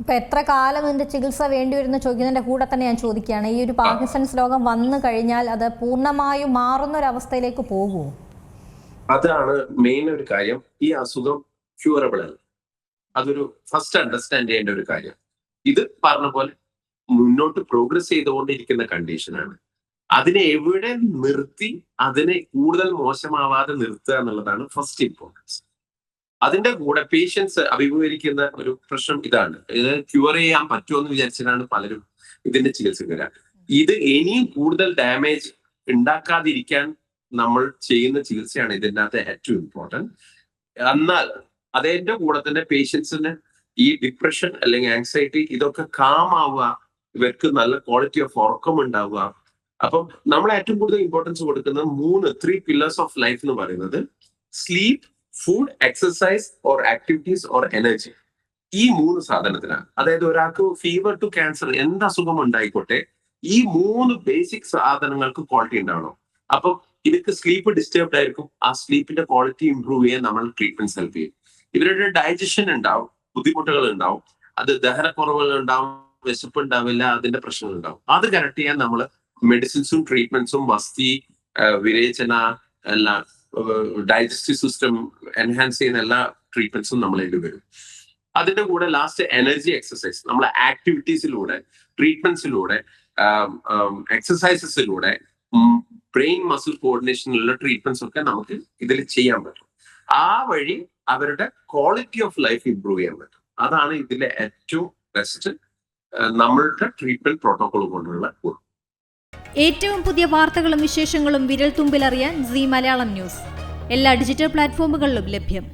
ഇപ്പൊ എത്ര കാലം ഇതിന്റെ ചികിത്സ വേണ്ടിവരുന്ന ചോദിക്കുന്നതിന്റെ കൂടെ തന്നെ ഞാൻ ചോദിക്കുകയാണ്, ഈ ഒരു പാർക്കിൻസൺസ് രോഗം വന്നു കഴിഞ്ഞാൽ അത് പൂർണ്ണമായും മാറുന്ന ഒരു അവസ്ഥയിലേക്ക് പോകുമോ? അതാണ് മെയിൻ ഒരു കാര്യം. ഈ അസുഖം ക്യൂറബിൾ അല്ല. അതൊരു ഫസ്റ്റ് അണ്ടർസ്റ്റാൻഡ് ചെയ്യേണ്ട ഒരു കാര്യം. ഇത് പറഞ്ഞ പോലെ മുന്നോട്ട് പ്രോഗ്രസ് ചെയ്തുകൊണ്ടിരിക്കുന്ന കണ്ടീഷനാണ്. അതിനെ എവിടെ നിർത്തി അതിനെ കൂടുതൽ മോശമാവാതെ നിർത്തുക എന്നുള്ളതാണ് ഫസ്റ്റ് ഇമ്പോർട്ടൻസ്. അതിന്റെ കൂടെ പേഷ്യൻസ് അഭിമുഖീകരിക്കുന്ന ഒരു പ്രശ്നം ഇതാണ്. ഇത് ക്യൂർ ചെയ്യാൻ പറ്റുമോ എന്ന് വിചാരിച്ചിട്ടാണ് പലരും ഇതിന്റെ ചികിത്സക്ക് വരാൻ. ഇത് ഇനിയും കൂടുതൽ ഡാമേജ് ഉണ്ടാക്കാതിരിക്കാൻ നമ്മൾ ചെയ്യുന്ന ചികിത്സയാണ് ഇതിൻ്റെ അകത്ത് ഏറ്റവും ഇമ്പോർട്ടൻറ്റ്. എന്നാൽ അതിന്റെ കൂടെ തന്നെ പേഷ്യൻസിന് ഈ ഡിപ്രഷൻ അല്ലെങ്കിൽ ആങ്സൈറ്റി ഇതൊക്കെ കാം ആവുക, ഇവർക്ക് നല്ല ക്വാളിറ്റി ഓഫ് ഉറക്കം ഉണ്ടാവുക. അപ്പം നമ്മൾ ഏറ്റവും കൂടുതൽ ഇമ്പോർട്ടൻസ് കൊടുക്കുന്നത് 3 പില്ലേഴ്സ് ഓഫ് ലൈഫ് എന്ന് പറയുന്നത് sleep, food, exercise or activities or energy. ഈ 3 സാധനത്തിനാണ്. അതായത് ഒരാൾക്ക് ഫീവർ ടു ക്യാൻസർ എന്ത് അസുഖം ഉണ്ടായിക്കോട്ടെ, ഈ 3 ബേസിക് സാധനങ്ങൾക്ക് ക്വാളിറ്റി ഉണ്ടാവണം. അപ്പം ഇവർക്ക് സ്ലീപ്പ് ഡിസ്റ്റർബ്ഡ് ആയിരിക്കും, ആ സ്ലീപ്പിന്റെ ക്വാളിറ്റി ഇംപ്രൂവ് ചെയ്യാൻ നമ്മൾ ട്രീറ്റ്മെന്റ്സ് ഹെൽപ്പ് ചെയ്യും. ഇവരുടെ ഡൈജഷൻ ഉണ്ടാവും, ബുദ്ധിമുട്ടുകൾ ഉണ്ടാവും, അത് ദഹനക്കുറവുകൾ ഉണ്ടാവും, വിശപ്പ് ഉണ്ടാവില്ല, അതിന്റെ പ്രശ്നങ്ങൾ ഉണ്ടാവും. അത് കറക്റ്റ് ചെയ്യാൻ നമ്മൾ മെഡിസിൻസും ട്രീറ്റ്മെന്റ്സും വസ്തി വിരേചന എല്ലാം ഡൈജസ്റ്റീവ് സിസ്റ്റം എൻഹാൻസ് ചെയ്യുന്ന എല്ലാ ട്രീറ്റ്മെന്റ്സും നമ്മളതിൽ വരും. അതിന്റെ കൂടെ ലാസ്റ്റ് എനർജി എക്സസൈസ്, നമ്മളെ ആക്ടിവിറ്റീസിലൂടെ, ട്രീറ്റ്മെന്റ്സിലൂടെ, എക്സസൈസസിലൂടെ, ബ്രെയിൻ മസിൽ കോർഡിനേഷനിലുള്ള ട്രീറ്റ്മെന്റ്സ് ഒക്കെ നമുക്ക് ഇതിൽ ചെയ്യാൻ പറ്റും. ആ വഴി അവരുടെ ക്വാളിറ്റി ഓഫ് ലൈഫ് ഇംപ്രൂവ് ചെയ്യാൻ പറ്റും. അതാണ് ഇതിലെ ഏറ്റവും ബെസ്റ്റ് നമ്മളുടെ ട്രീറ്റ്മെന്റ് പ്രോട്ടോകോൾ കൊണ്ടുള്ള ഗുണം. ഏറ്റവും പുതിയ വാർത്തകളും വിശേഷങ്ങളും വിരൽ തുമ്പിലറിയാൻ സീ മലയാളം ന്യൂസ് എല്ലാ ഡിജിറ്റൽ പ്ലാറ്റ്ഫോമുകളിലും ലഭ്യം.